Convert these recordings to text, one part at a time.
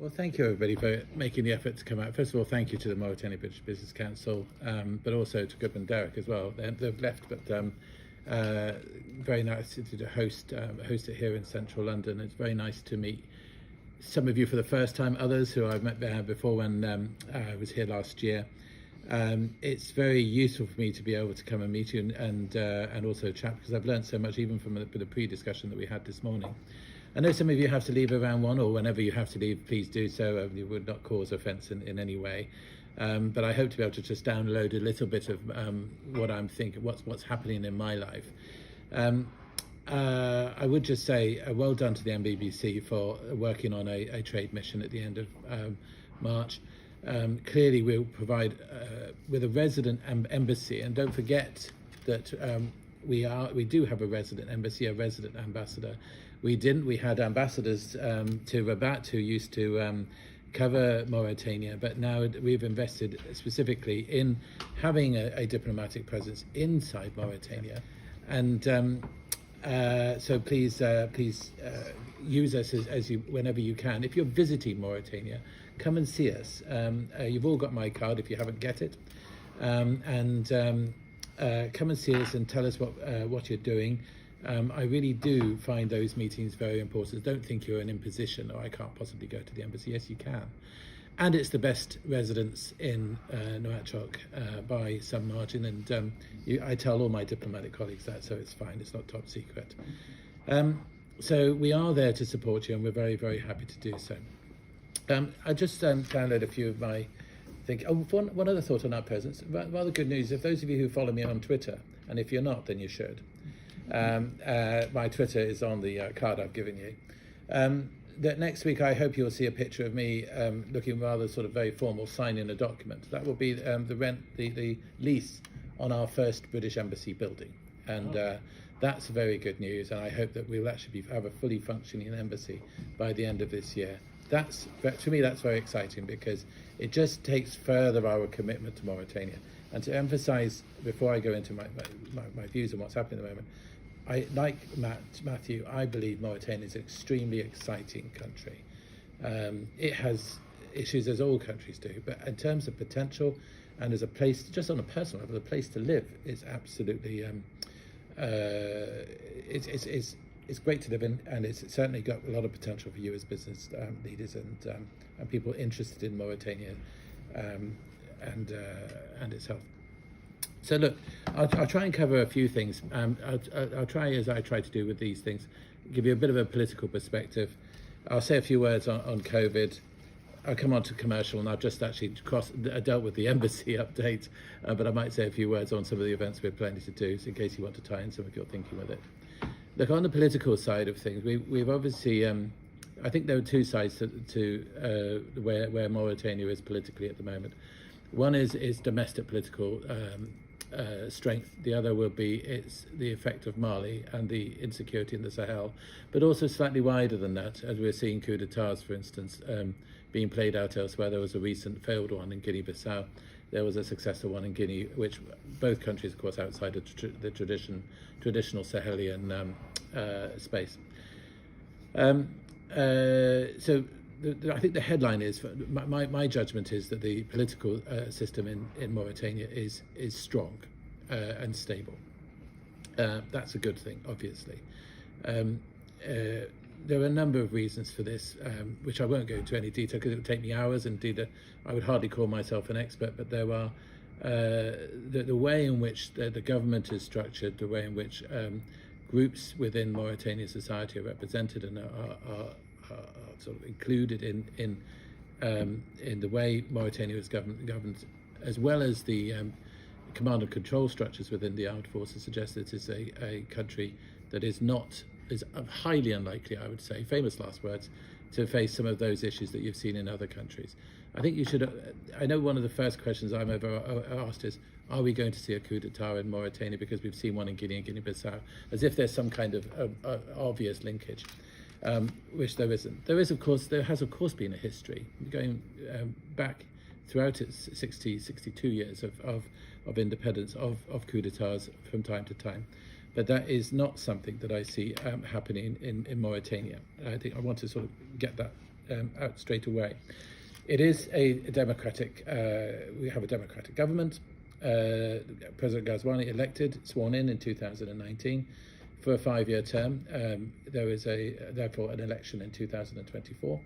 Well, thank you everybody for making the effort to come out. First of all, thank you to the Mauritania British Business Council, but also to Goodman Derrick as well. They've left, but very nice to host it here in central London. It's very nice to meet some of you for the first time, others who I've met before when I was here last year. It's very useful for me to be able to come and meet you and also chat, because I've learned so much even from the pre-discussion that we had this morning. I know some of you have to leave around 1, or whenever you have to leave, please do so. You would not cause offence in any way. But I hope to be able to just download a little bit of what I'm thinking, what's happening in my life. I would just say well done to the MBBC for working on a trade mission at the end of March. Clearly we'll provide with a resident embassy, and don't forget that we do have a resident embassy, a resident ambassador. We had ambassadors to Rabat who used to cover Mauritania, but now we've invested specifically in having a diplomatic presence inside Mauritania, and so please use us as you whenever you can. If you're visiting Mauritania, come and see us. You've all got my card if you haven't get it, and come and see us and tell us what you're doing. I really do find those meetings very important. Don't think you're an imposition or I can't possibly go to the embassy. Yes, you can. And it's the best residence in Nouakchott by some margin. And I tell all my diplomatic colleagues that, so it's fine. It's not top secret. So we are there to support you, and we're very, very happy to do so. I just download a few of my one other thought on our presence. Rather good news. If those of you who follow me on Twitter, and if you're not, then you should. My Twitter is on the card I've given you. That next week I hope you'll see a picture of me looking rather sort of very formal, signing a document. That will be the lease on our first British Embassy building, and that's very good news. And I hope that we'll actually have a fully functioning embassy by the end of this year. To me that's very exciting, because it just takes further our commitment to Mauritania. And to emphasise, before I go into my views on what's happening at the moment, like Matthew, I believe Mauritania is an extremely exciting country. It has issues, as all countries do, but in terms of potential and as a place, just on a personal level, a place to live, it's absolutely it's great to live in, and it's certainly got a lot of potential for you as business leaders and people interested in Mauritania and its health. So look, I'll try and cover a few things. I'll try, as I try to do with these things, give you a bit of a political perspective. I'll say a few words on COVID. I'll come on to commercial, and I've just actually dealt with the embassy update, but I might say a few words on some of the events we're planning to do, so in case you want to tie in some of your thinking with it. Look, on the political side of things, we've obviously, I think there are two sides to where Mauritania is politically at the moment. One is domestic political strength. The other will be the effect of Mali and the insecurity in the Sahel, but also slightly wider than that, as we're seeing coups d'etats, for instance, being played out elsewhere. There was a recent failed one in Guinea-Bissau. There was a successful one in Guinea, which both countries, of course, outside of the traditional Sahelian space. So I think the headline is, my judgment is that the political system in Mauritania is strong and stable. That's a good thing, obviously. There are a number of reasons for this, which I won't go into any detail because it would take me hours, and indeed I would hardly call myself an expert, but there are the way in which the government is structured, the way in which groups within Mauritanian society are represented and are sort of included in the way Mauritania is governed, as well as the command and control structures within the armed forces, suggest that it is a country that is highly unlikely, I would say, famous last words, to face some of those issues that you've seen in other countries. I think you should, I know one of the first questions I'm ever asked is, are we going to see a coup d'etat in Mauritania, because we've seen one in Guinea and Guinea-Bissau, as if there's some kind of obvious linkage, which there isn't. There has of course been a history going back throughout its 62 years of independence, of coup d'etats from time to time. But that is not something that I see happening in Mauritania. I think I want to sort of get that out straight away. It is a democratic. We have a democratic government. President Ghazouani elected, sworn in 2019 for a 5-year term. There is therefore an election in 2024.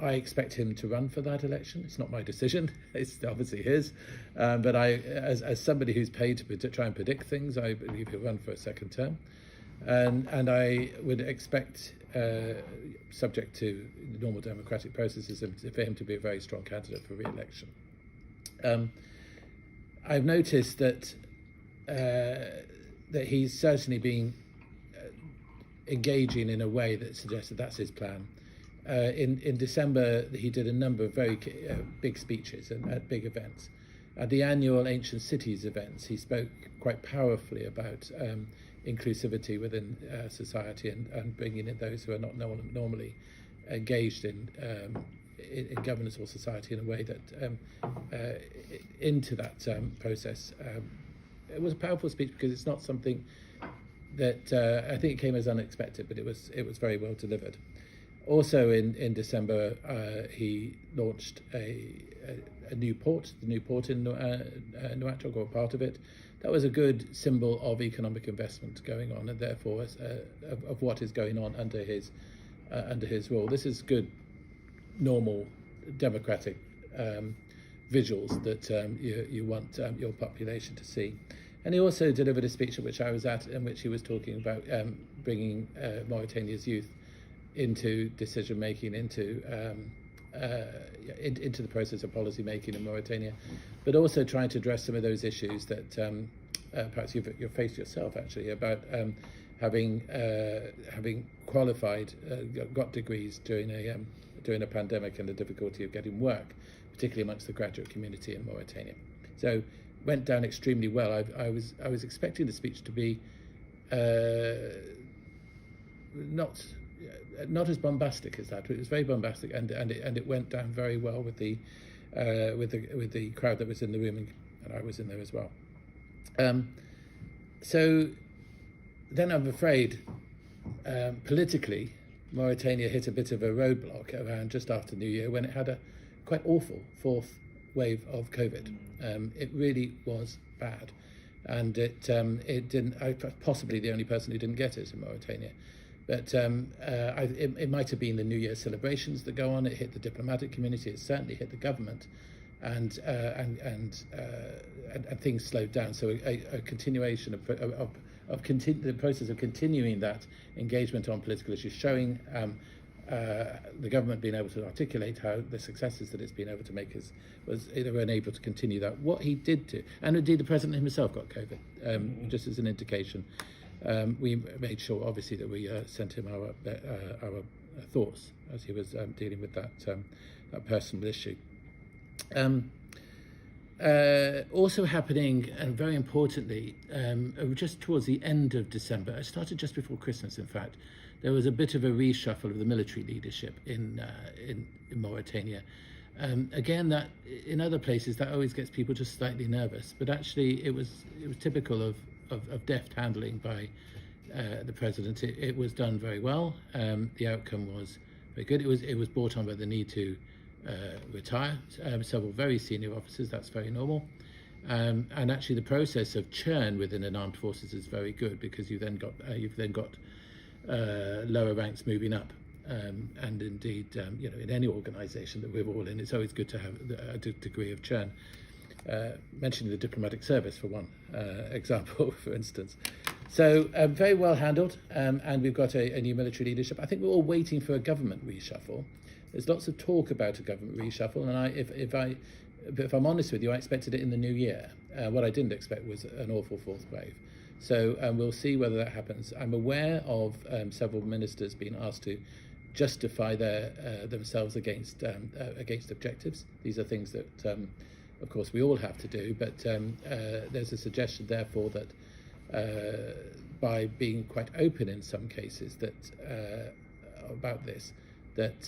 I expect him to run for that election. It's not my decision. It's obviously his. But as somebody who's paid to try and predict things, I believe he'll run for a second term. And I would expect, subject to normal democratic processes, for him to be a very strong candidate for re-election. I've noticed that he's certainly been engaging in a way that suggests that that's his plan. In December, he did a number of very big speeches at big events. At the annual Ancient Cities events, he spoke quite powerfully about inclusivity within society and bringing in those who are not normally engaged in governance or society in a way that into that process. It was a powerful speech because it's not something that I think it came as unexpected, but it was very well delivered. Also in December, he launched a new port, the new port in Nouakchott, or part of it. That was a good symbol of economic investment going on, and therefore of what is going on under his rule. This is good, normal, democratic visuals that you want your population to see. And he also delivered a speech at which I was at, in which he was talking about bringing Mauritania's youth into decision making, into the process of policy making in Mauritania, but also trying to address some of those issues that perhaps you've faced yourself, actually, about having qualified, got degrees during a pandemic, and the difficulty of getting work, particularly amongst the graduate community in Mauritania. So went down extremely well. I was expecting the speech to be not as bombastic as that, but it was very bombastic, and it went down very well with the crowd that was in the room, and I was in there as well. So then I'm afraid politically, Mauritania hit a bit of a roadblock around just after New Year, when it had a quite awful fourth wave of COVID. It really was bad, and it didn't. I was possibly the only person who didn't get it in Mauritania. But it might have been the New Year celebrations that go on. It hit the diplomatic community. It certainly hit the government, and things slowed down. So a continuation of the process of continuing that engagement on political issues, showing the government being able to articulate how the successes that it's been able to make was unable to continue that. What he did to, and indeed the president himself got COVID, just as an indication. We made sure, obviously, that we sent him our thoughts as he was dealing with that personal issue. Also happening, and very importantly, just towards the end of December, it started just before Christmas, in fact, there was a bit of a reshuffle of the military leadership in Mauritania. Again, that in other places that always gets people just slightly nervous, but actually it was typical of deft handling by the president. It was done very well. The outcome was very good. It was brought on by the need to retire several very senior officers. That's very normal. And actually, the process of churn within an armed forces is very good, because you've then got lower ranks moving up. And indeed, in any organisation that we're all in, it's always good to have a degree of churn. Mentioning the diplomatic service for one example, for instance. So very well handled, and we've got a new military leadership. I think we're all waiting for a government reshuffle. There's lots of talk about a government reshuffle, and if I'm honest with you, I expected it in the new year. What I didn't expect was an awful fourth wave. So we'll see whether that happens. I'm aware of several ministers being asked to justify themselves against objectives. These are things that, of course, we all have to do, but there's a suggestion, therefore, that by being quite open in some cases about this, that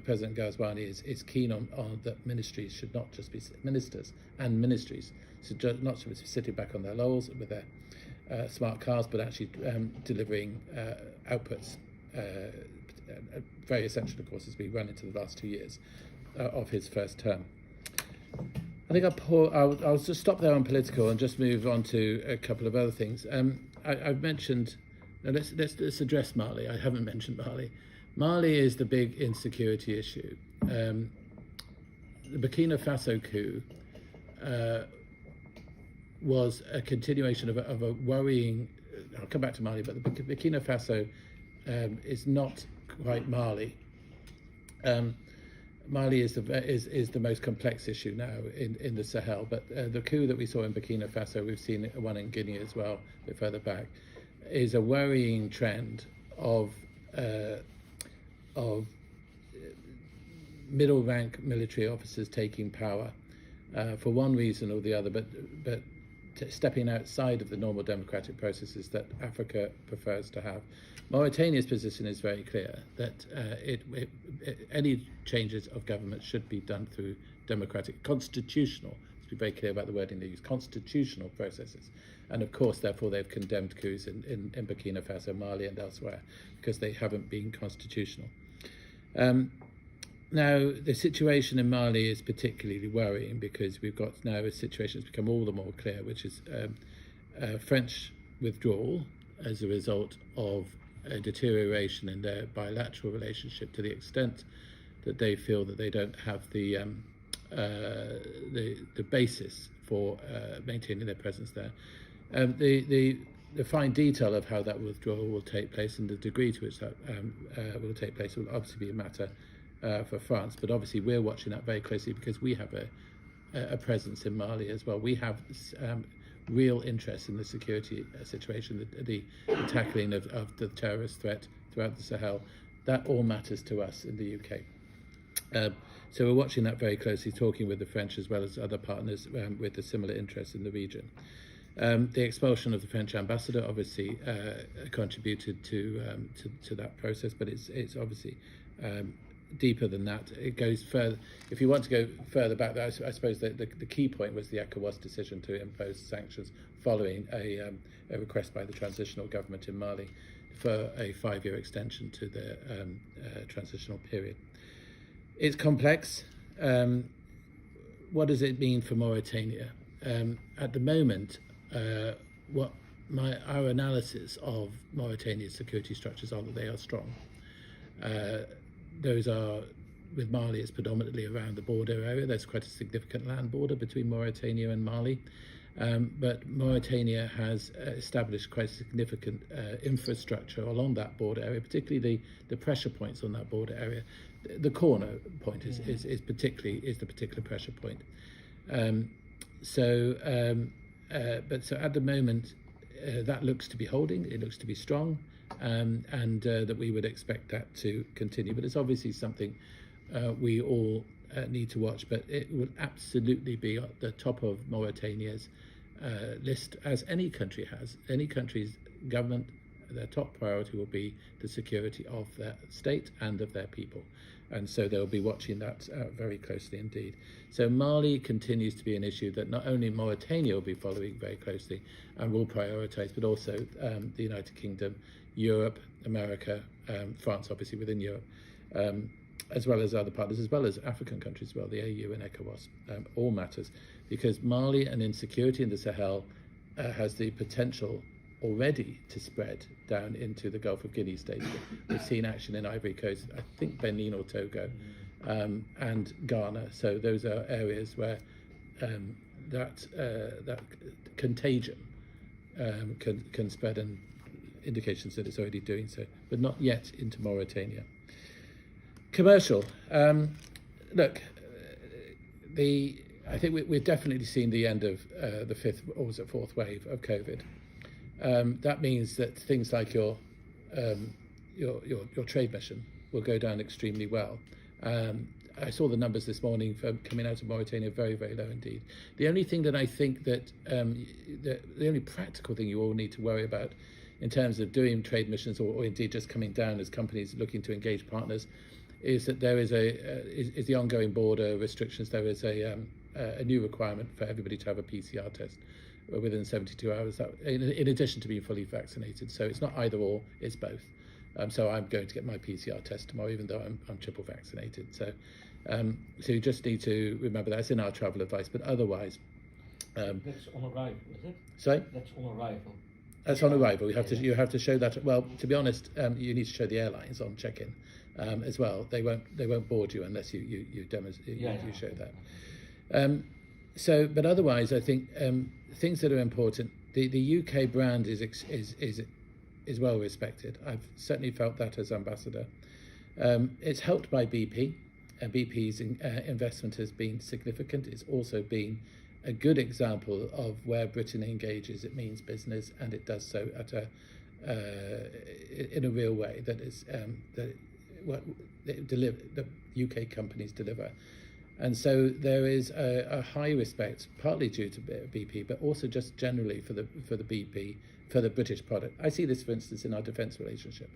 President Ghazouani is keen on that ministries should not just be ministers, and ministries should not just be sitting back on their laurels with their smart cars, but actually delivering outputs, very essential, of course, as we run into the last 2 years of his first term. I think I'll just stop there on political and just move on to a couple of other things. I've mentioned, let's address Mali. I haven't mentioned Mali. Mali is the big insecurity issue. The Burkina Faso coup was a continuation of a worrying. I'll come back to Mali, but the Burkina Faso is not quite Mali. Mali is the most complex issue now in the Sahel, but the coup that we saw in Burkina Faso, we've seen one in Guinea as well, a bit further back, is a worrying trend of middle rank military officers taking power for one reason or the other, but stepping outside of the normal democratic processes that Africa prefers to have. Mauritania's position is very clear that any changes of government should be done through democratic, constitutional, let's be very clear about the wording they use, constitutional processes. And of course, therefore, they've condemned coups in Burkina Faso, Mali and elsewhere because they haven't been constitutional. Now, the situation in Mali is particularly worrying because we've got now a situation that's become all the more clear, which is French withdrawal as a result of a deterioration in their bilateral relationship to the extent that they feel that they don't have the basis for maintaining their presence there. The fine detail of how that withdrawal will take place and the degree to which that will take place will obviously be a matter for France, but obviously we're watching that very closely because we have a presence in Mali as well. We have real interest in the security situation, the tackling of the terrorist threat throughout the Sahel. That all matters to us in the UK. So we're watching that very closely, talking with the French as well as other partners with a similar interest in the region. The expulsion of the French ambassador obviously contributed to that process, but it's obviously deeper than that. It goes further. If you want to go further back, I suppose that the key point was the ECOWAS decision to impose sanctions following a request by the transitional government in Mali for a 5-year extension to the transitional period. It's complex. What does it mean for Mauritania? At the moment, our analysis of Mauritania's security structures are that they are strong. Those are, with Mali, it's predominantly around the border area. There's quite a significant land border between Mauritania and Mali. But Mauritania has established quite significant infrastructure along that border area, particularly the pressure points on that border area. The corner point is the particular pressure point. So at the moment, that looks to be holding. It looks to be strong. And that we would expect that to continue. But it's obviously something we all need to watch. But it will absolutely be at the top of Mauritania's list, as any country has. Any country's government, their top priority will be the security of their state and of their people. And so they'll be watching that very closely indeed. So Mali continues to be an issue that not only Mauritania will be following very closely and will prioritise, but also the United Kingdom, Europe, America, France obviously within Europe, as well as other partners, as well as African countries as well, the AU and ECOWAS, all matters, because Mali and insecurity in the Sahel has the potential already to spread down into the Gulf of Guinea states. We've seen action in Ivory Coast, I think Benin or Togo, and Ghana. So those are areas where that contagion can spread, and indications that it's already doing so, but not yet into Mauritania. Commercial. Look, I think we've definitely seen the end of the fourth wave of COVID. That means that things like your trade mission will go down extremely well. I saw the numbers this morning for coming out of Mauritania, very, very low indeed. The only thing that I think that the only practical thing you all need to worry about in terms of doing trade missions or indeed just coming down as companies looking to engage partners is that there is the ongoing border restrictions. There is a new requirement for everybody to have a PCR test within 72 hours, in addition to being fully vaccinated. So it's not either or, it's both. So I'm going to get my PCR test tomorrow, even though I'm triple vaccinated. So you just need to remember that's in our travel advice. But otherwise, that's on arrival, is it? Sorry? That's on arrival. That's on arrival. You have to show that. Well, to be honest, you need to show the airlines on check-in as well. They won't board you unless you show that. But otherwise, I think things that are important. The UK brand is well respected. I've certainly felt that as ambassador. It's helped by BP. BP's investment has been significant. It's also been a good example of where Britain engages. It means business, and it does so at in a real way that is what the UK companies deliver. And so there is a high respect, partly due to BP, but also just generally for the BP, for the British product. I see this, for instance, in our defence relationship.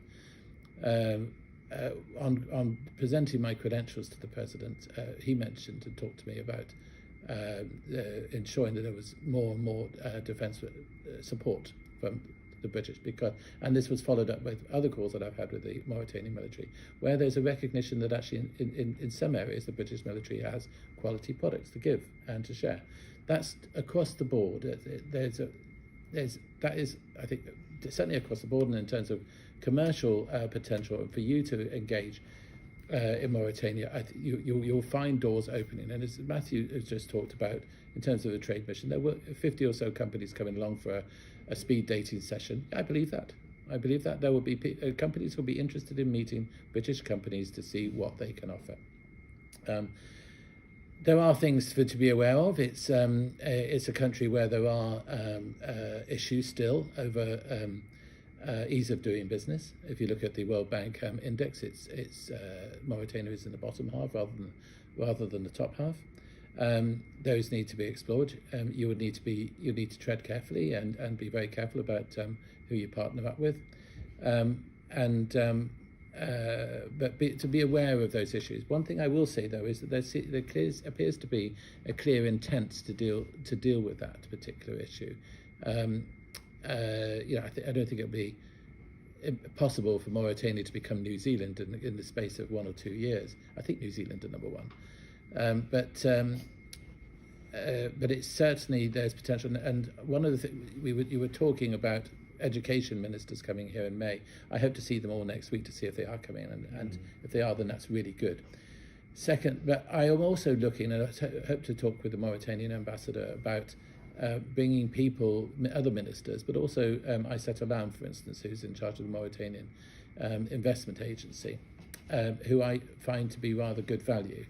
On presenting my credentials to the president, he mentioned and talked to me about ensuring that there was more and more defence support from the British, and this was followed up with other calls that I've had with the Mauritanian military, where there's a recognition that actually in some areas the British military has quality products to give and to share. That's across the board. That is, I think, certainly across the board, and in terms of commercial potential for you to engage in Mauritania, you'll find doors opening. And as Matthew has just talked about, in terms of the trade mission, there were 50 or so companies coming along for a speed dating session. I believe that. There will be companies who will be interested in meeting British companies to see what they can offer. There are things to be aware of. It's a country where there are issues still over ease of doing business. If you look at the World Bank index, it's Mauritania is in the bottom half rather than the top half. Those need to be explored. You need to tread carefully and be very careful about who you partner up with, to be aware of those issues. One thing I will say though is that there appears to be a clear intent to deal with that particular issue. I don't think it'll be possible for Mauritania to become New Zealand in the space of 1 or 2 years. I think New Zealand are number one. But it's certainly there's potential. And one of the things you were talking about education ministers coming here in May. I hope to see them all next week to see if they are coming, and if they are, then that's really good. Second, but I am also looking, and I hope to talk with the Mauritanian ambassador about bringing people, other ministers, but also Aissata Lam, for instance, who's in charge of the Mauritanian investment agency, who I find to be rather good value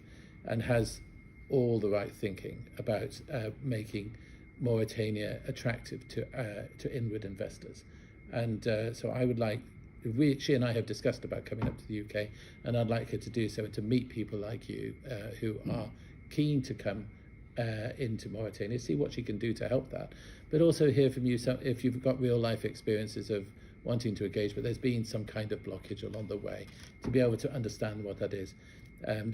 and has all the right thinking about making Mauritania attractive to inward investors. And so I would like, she and I have discussed about coming up to the UK, and I'd like her to do so and to meet people like you who are keen to come into Mauritania, see what she can do to help that, but also hear from you if you've got real life experiences of wanting to engage, but there's been some kind of blockage along the way, to be able to understand what that is,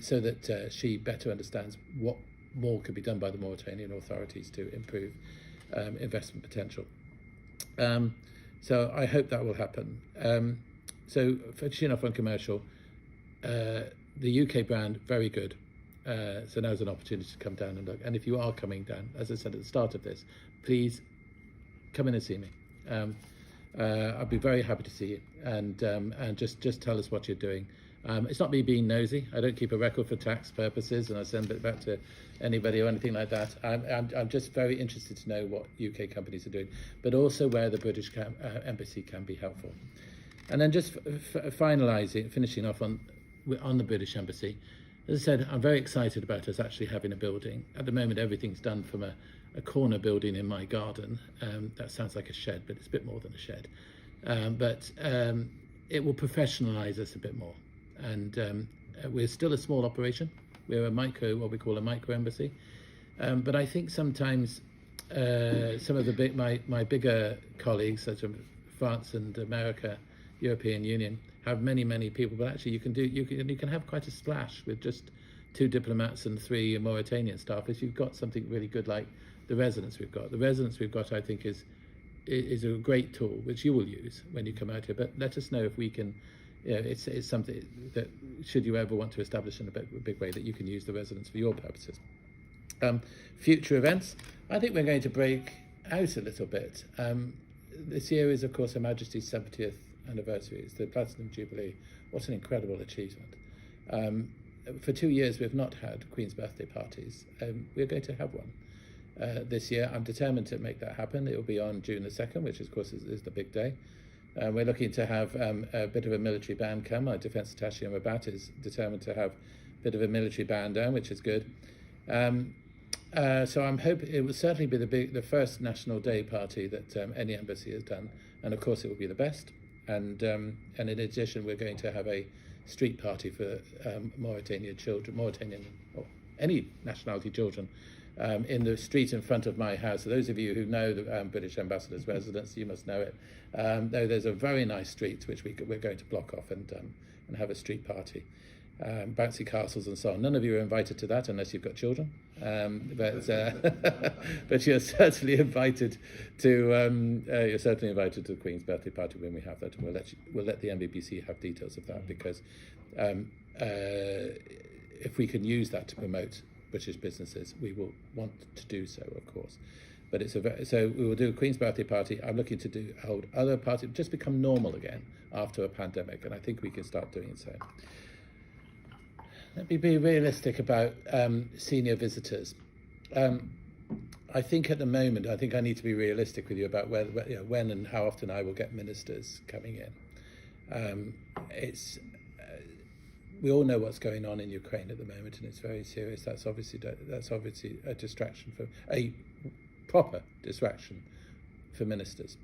so that she better understands what more could be done by the Mauritanian authorities to improve investment potential. So I hope that will happen. So finishing off on commercial, the UK brand, very good. So now's an opportunity to come down and look. And if you are coming down, as I said at the start of this, please come in and see me. I'd be very happy to see you, and just tell us what you're doing. It's not me being nosy. I don't keep a record for tax purposes, and I send it back to anybody or anything like that. I'm just very interested to know what UK companies are doing, but also where the British embassy can be helpful. And then just finishing off on the British embassy. As I said, I'm very excited about us actually having a building. At the moment, everything's done from a corner building in my garden. That sounds like a shed, but it's a bit more than a shed. But it will professionalise us a bit more. And we're still a small operation. We're what we call a micro embassy. But I think sometimes some of my bigger colleagues, such as France and America, European Union, have many people. But actually, you can have quite a splash with just 2 diplomats and 3 Mauritanian staff if you've got something really good like the residence we've got. The residence we've got, I think, is a great tool which you will use when you come out here. But let us know if we can it's something that, should you ever want to establish in a big way, that you can use the residence for your purposes. Future events, I think we're going to break out a little bit. This year is, of course, Her Majesty's 70th anniversary. It's the Platinum Jubilee. What an incredible achievement. For 2 years, we've not had Queen's birthday parties. We're going to have one this year. I'm determined to make that happen. It will be on June the 2nd, which, of course, is the big day. We're looking to have a bit of a military band come. Our Defence Attaché in Rabat is determined to have a bit of a military band down, which is good. So I'm hoping it will certainly be the first National Day party that any embassy has done, and of course it will be the best. And in addition, we're going to have a street party for Mauritanian or any nationality children in the street in front of my house. So those of you who know the British Ambassador's residence, you must know it. There's a very nice street which we're going to block off and have a street party. Bouncy castles and so on. None of you are invited to that unless you've got children, but you're certainly invited to the Queen's birthday party when we have that. And we'll let the MBBC have details of that, because if we can use that to promote British businesses, we will want to do so, of course. But so we will do a Queen's birthday party. I'm looking to hold other parties, just become normal again after a pandemic, and I think we can start doing so. Let me be realistic about senior visitors. I think at the moment, I need to be realistic with you about when and how often I will get ministers coming in. We all know what's going on in Ukraine at the moment, and it's very serious. That's obviously a distraction, a proper distraction for ministers.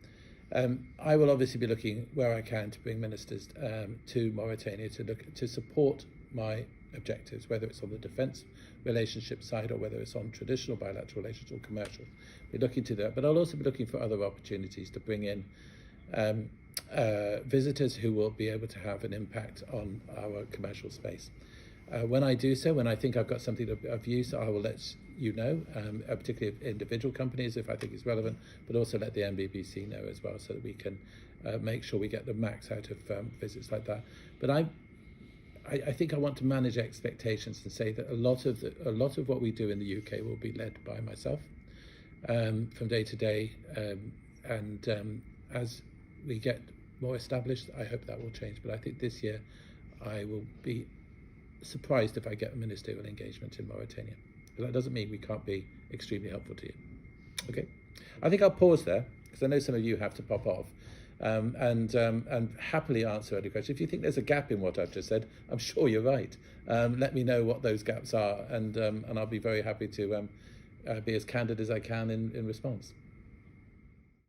I will obviously be looking where I can to bring ministers to Mauritania to support my objectives, whether it's on the defence relationship side or whether it's on traditional bilateral relations or commercial. We're looking to that, but I'll also be looking for other opportunities to bring in visitors who will be able to have an impact on our commercial space. When I do so, when I think I've got something of use, I will let you know, particularly individual companies if I think it's relevant, but also let the MBBC know as well, so that we can make sure we get the max out of visits like that. But I think I want to manage expectations and say that a lot of what we do in the UK will be led by myself from day to day, and as we get more established, I hope that will change. But I think this year I will be surprised if I get a ministerial engagement in Mauritania. But that doesn't mean we can't be extremely helpful to you. Okay, I think I'll pause there because I know some of you have to pop off. And happily answer any question. If you think there's a gap in what I've just said, I'm sure you're right. Let me know what those gaps are, and I'll be very happy to be as candid as I can in response.